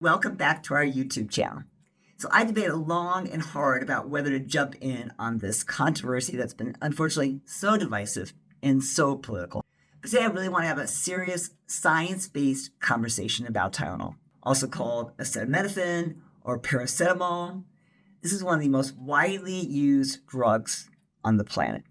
Welcome back to our YouTube channel. So I debated long and hard about whether to jump in on this controversy that's been unfortunately so divisive and so political. But today I really want to have a serious science-based conversation about Tylenol, also called acetaminophen or paracetamol. This is one of the most widely used drugs on the planet.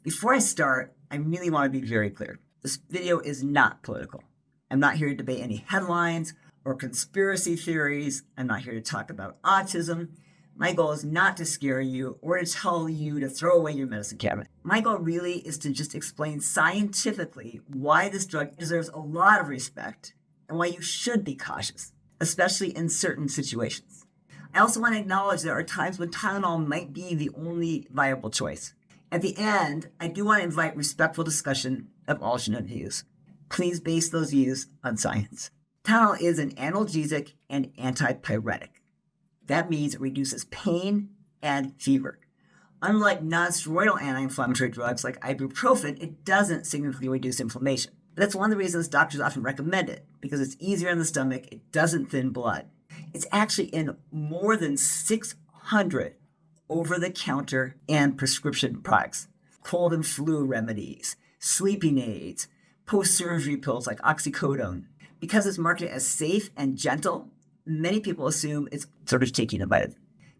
Before I start, I really want to be very clear. This video is not political. I'm not here to debate any headlines or conspiracy theories. I'm not here to talk about autism. My goal is not to scare you or to tell you to throw away your medicine cabinet. My goal really is to just explain scientifically why this drug deserves a lot of respect and why you should be cautious, especially in certain situations. I also want to acknowledge there are times when Tylenol might be the only viable choice. At the end, I do want to invite respectful discussion of alternate views. Please base those views on science. Tylenol is an analgesic and antipyretic. That means it reduces pain and fever. Unlike non-steroidal anti-inflammatory drugs like ibuprofen, it doesn't significantly reduce inflammation. But that's one of the reasons doctors often recommend it, because it's easier on the stomach, it doesn't thin blood. It's actually in more than 600 over-the-counter and prescription products, cold and flu remedies, sleeping aids, post-surgery pills like oxycodone. Because it's marketed as safe and gentle, many people assume it's sort of taking a bite.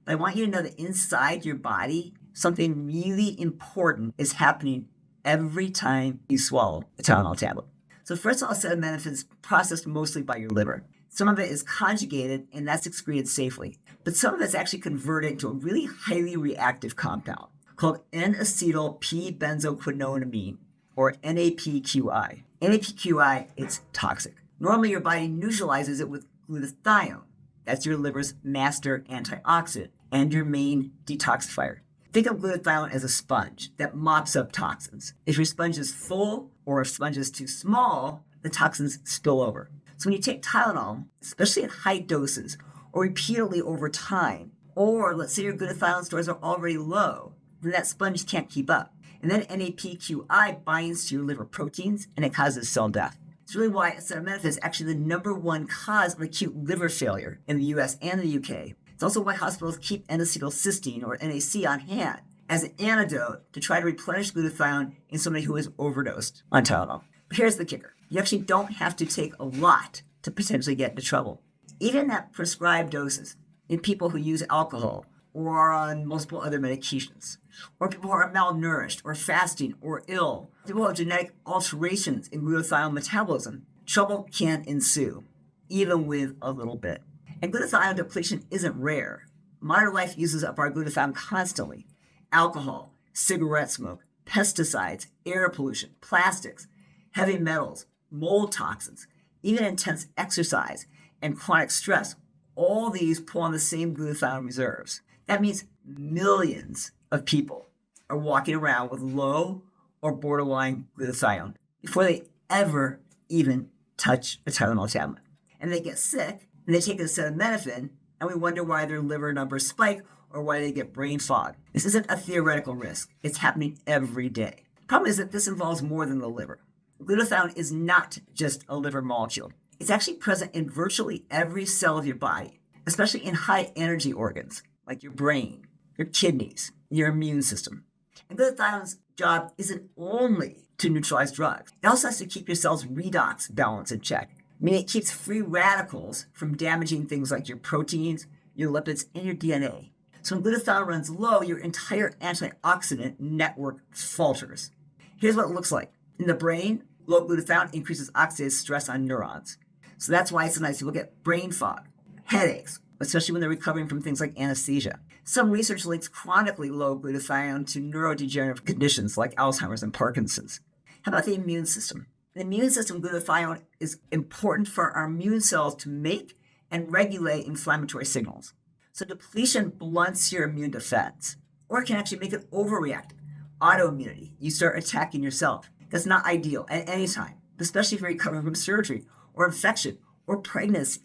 But I want you to know that inside your body, something really important is happening every time you swallow a Tylenol tablet. So first of all, acetaminophen is processed mostly by your liver. Some of it is conjugated, and that's excreted safely. But some of it's actually converted into a really highly reactive compound called N-acetyl P-benzoquinonamine, or NAPQI. NAPQI is toxic. Normally, your body neutralizes it with glutathione. That's your liver's master antioxidant and your main detoxifier. Think of glutathione as a sponge that mops up toxins. If your sponge is full or if sponge is too small, the toxins spill over. So when you take Tylenol, especially at high doses or repeatedly over time, or let's say your glutathione stores are already low, then that sponge can't keep up. And then NAPQI binds to your liver proteins and it causes cell death. It's really why acetaminophen is actually the number one cause of acute liver failure in the US and the UK. It's also why hospitals keep N-acetylcysteine or NAC on hand as an antidote to try to replenish glutathione in somebody who is overdosed on Tylenol. But here's the kicker. You actually don't have to take a lot to potentially get into trouble. Even at prescribed doses in people who use alcohol or are on multiple other medications, or people who are malnourished or fasting or ill, people who have genetic alterations in glutathione metabolism, trouble can ensue, even with a little bit. And glutathione depletion isn't rare. Modern life uses up our glutathione constantly. Alcohol, cigarette smoke, pesticides, air pollution, plastics, heavy metals, mold toxins, even intense exercise and chronic stress, all these pull on the same glutathione reserves. That means millions of people are walking around with low or borderline glutathione before they ever even touch a Tylenol tablet. And they get sick, and they take acetaminophen, and we wonder why their liver numbers spike or why they get brain fog. This isn't a theoretical risk. It's happening every day. The problem is that this involves more than the liver. Glutathione is not just a liver molecule. It's actually present in virtually every cell of your body, especially in high energy organs like your brain, your kidneys, your immune system. And glutathione's job isn't only to neutralize drugs. It also has to keep your cell's redox balance in check. Meaning it keeps free radicals from damaging things like your proteins, your lipids, and your DNA. So when glutathione runs low, your entire antioxidant network falters. Here's what it looks like. In the brain, low glutathione increases oxidative stress on neurons. So that's why sometimes people get brain fog, headaches, especially when they're recovering from things like anesthesia. Some research links chronically low glutathione to neurodegenerative conditions like Alzheimer's and Parkinson's. How about the immune system? In the immune system, glutathione is important for our immune cells to make and regulate inflammatory signals. So depletion blunts your immune defense, or it can actually make it overreactive. Autoimmunity, you start attacking yourself. That's not ideal at any time, especially if you're recovering from surgery or infection or pregnancy.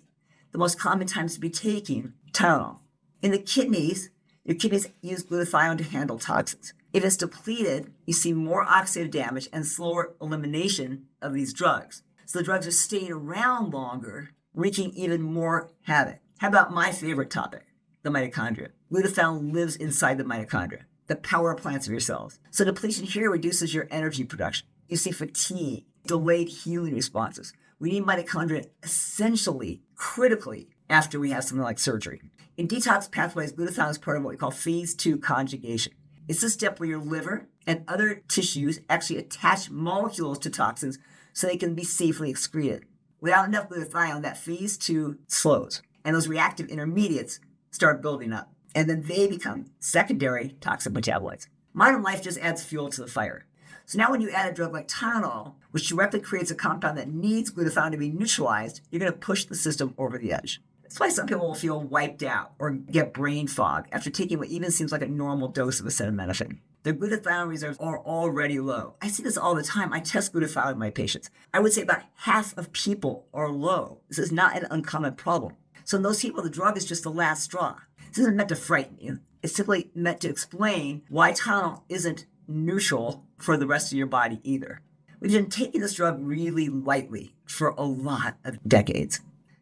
The most common times to be taking Tylenol. In the kidneys, your kidneys use glutathione to handle toxins. If it's depleted, you see more oxidative damage and slower elimination of these drugs. So the drugs are staying around longer wreaking even more havoc. How about my favorite topic, the mitochondria? Glutathione lives inside the mitochondria, the power plants of your cells. So depletion here reduces your energy production. You see fatigue, delayed healing responses. We need mitochondria essentially, critically, after we have something like surgery. In detox pathways, glutathione is part of what we call phase 2 conjugation. It's the step where your liver and other tissues actually attach molecules to toxins so they can be safely excreted. Without enough glutathione, that phase 2 slows, and those reactive intermediates start building up, and then they become secondary toxic metabolites. Modern life just adds fuel to the fire. So now when you add a drug like Tylenol, which directly creates a compound that needs glutathione to be neutralized, you're going to push the system over the edge. That's why some people will feel wiped out or get brain fog after taking what even seems like a normal dose of acetaminophen. Their glutathione reserves are already low. I see this all the time. I test glutathione in my patients. I would say about half of people are low. This is not an uncommon problem. So in those people, the drug is just the last straw. This isn't meant to frighten you. It's simply meant to explain why Tylenol isn't neutral for the rest of your body either. We've been taking this drug really lightly for a lot of decades.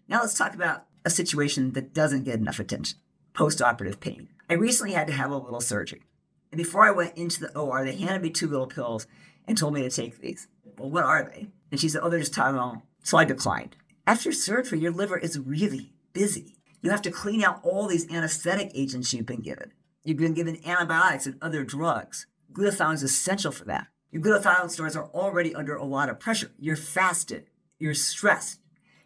Now let's talk about a situation that doesn't get enough attention, post-operative pain. I recently had to have a little surgery. And before I went into the OR, they handed me 2 little pills and told me to take these. Well, what are they? And she said, oh, they're just Tylenol. So I declined. After surgery, your liver is really busy. You have to clean out all these anesthetic agents you've been given. You've been given antibiotics and other drugs. Glutathione is essential for that. Your glutathione stores are already under a lot of pressure. You're fasted. You're stressed.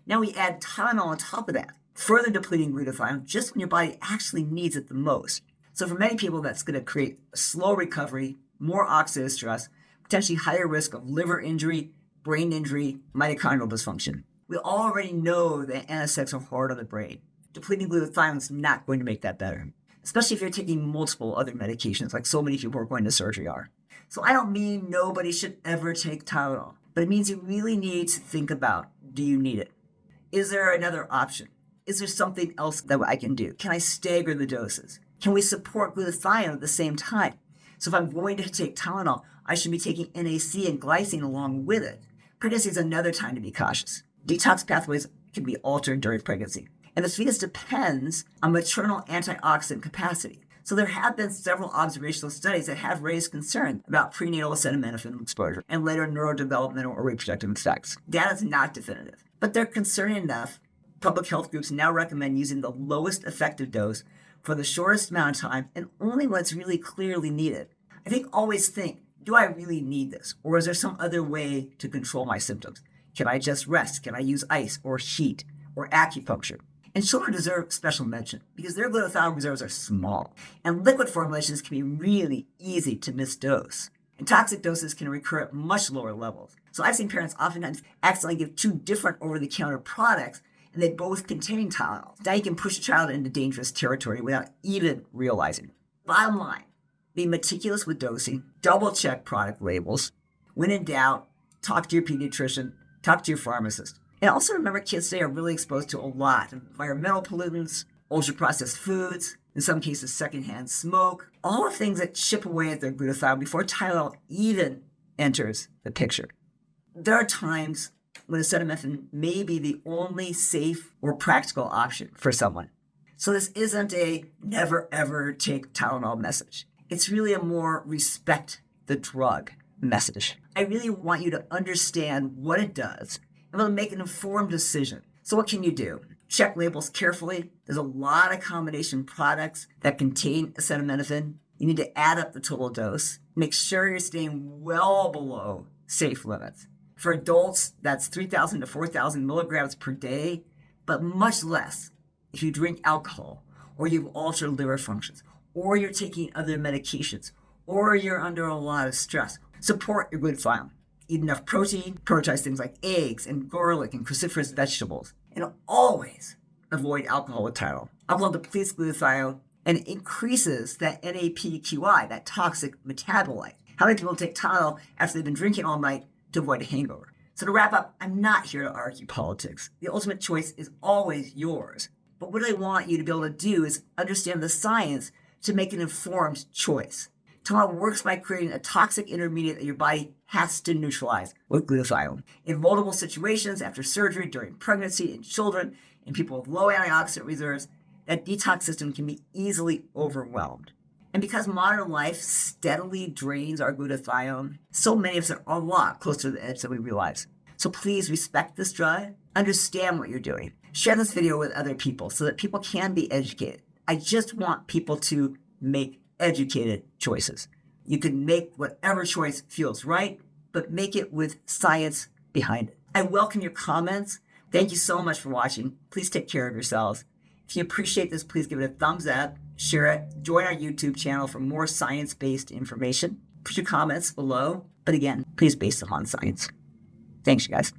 Now we add Tylenol on top of that, further depleting glutathione just when your body actually needs it the most. So for many people, that's going to create a slow recovery, more oxidative stress, potentially higher risk of liver injury, brain injury, mitochondrial dysfunction. We already know that anesthetics are hard on the brain. Depleting glutathione is not going to make that better, especially if you're taking multiple other medications like so many people who are going to surgery are. So I don't mean nobody should ever take Tylenol, but it means you really need to think about, do you need it? Is there another option? Is there something else that I can do? Can I stagger the doses? Can we support glutathione at the same time? So if I'm going to take Tylenol, I should be taking NAC and glycine along with it. Pregnancy is another time to be cautious. Detox pathways can be altered during pregnancy, and the fetus depends on maternal antioxidant capacity. So there have been several observational studies that have raised concern about prenatal acetaminophen exposure and later neurodevelopmental or reproductive effects. Data is not definitive, but they're concerning enough. Public health groups now recommend using the lowest effective dose for the shortest amount of time and only when it's really clearly needed. I think always think, do I really need this? Or is there some other way to control my symptoms? Can I just rest? Can I use ice or heat or acupuncture? And children deserve special mention because their glutathione reserves are small, and liquid formulations can be really easy to misdose. And toxic doses can recur at much lower levels. So I've seen parents oftentimes accidentally give 2 different over-the-counter products, and they both contain Tylenol. Now you can push a child into dangerous territory without even realizing it. Bottom line, be meticulous with dosing, double-check product labels. When in doubt, talk to your pediatrician, talk to your pharmacist. And also remember, kids today are really exposed to a lot of environmental pollutants, ultra-processed foods, in some cases secondhand smoke, all the things that chip away at their glutathione before Tylenol even enters the picture. There are times when acetaminophen may be the only safe or practical option for someone. So this isn't a never ever take Tylenol message. It's really a more respect the drug message. I really want you to understand what it does and really make an informed decision. So what can you do? Check labels carefully. There's a lot of combination products that contain acetaminophen. You need to add up the total dose. Make sure you're staying well below safe limits. For adults, that's 3,000 to 4,000 milligrams per day, but much less if you drink alcohol, or you've altered liver functions, or you're taking other medications, or you're under a lot of stress. Support your glutathione. Eat enough protein, prioritize things like eggs and garlic and cruciferous vegetables. And always avoid alcohol with Tylenol. Alcohol depletes glutathione and increases that NAPQI, that toxic metabolite. How many people take Tylenol after they've been drinking all night to avoid a hangover? So to wrap up, I'm not here to argue politics. The ultimate choice is always yours. But what I want you to be able to do is understand the science to make an informed choice. Tylenol works by creating a toxic intermediate that your body has to neutralize with glutathione. In multiple situations, after surgery, during pregnancy, in children, in people with low antioxidant reserves, that detox system can be easily overwhelmed. And because modern life steadily drains our glutathione, so many of us are a lot closer to the edge than we realize. So please respect this drive, understand what you're doing. Share this video with other people so that people can be educated. I just want people to make educated choices. You can make whatever choice feels right, but make it with science behind it. I welcome your comments. Thank you so much for watching. Please take care of yourselves. If you appreciate this, please give it a thumbs up, share it, join our YouTube channel for more science-based information. Put your comments below, but again, please base them on science. Thanks, you guys.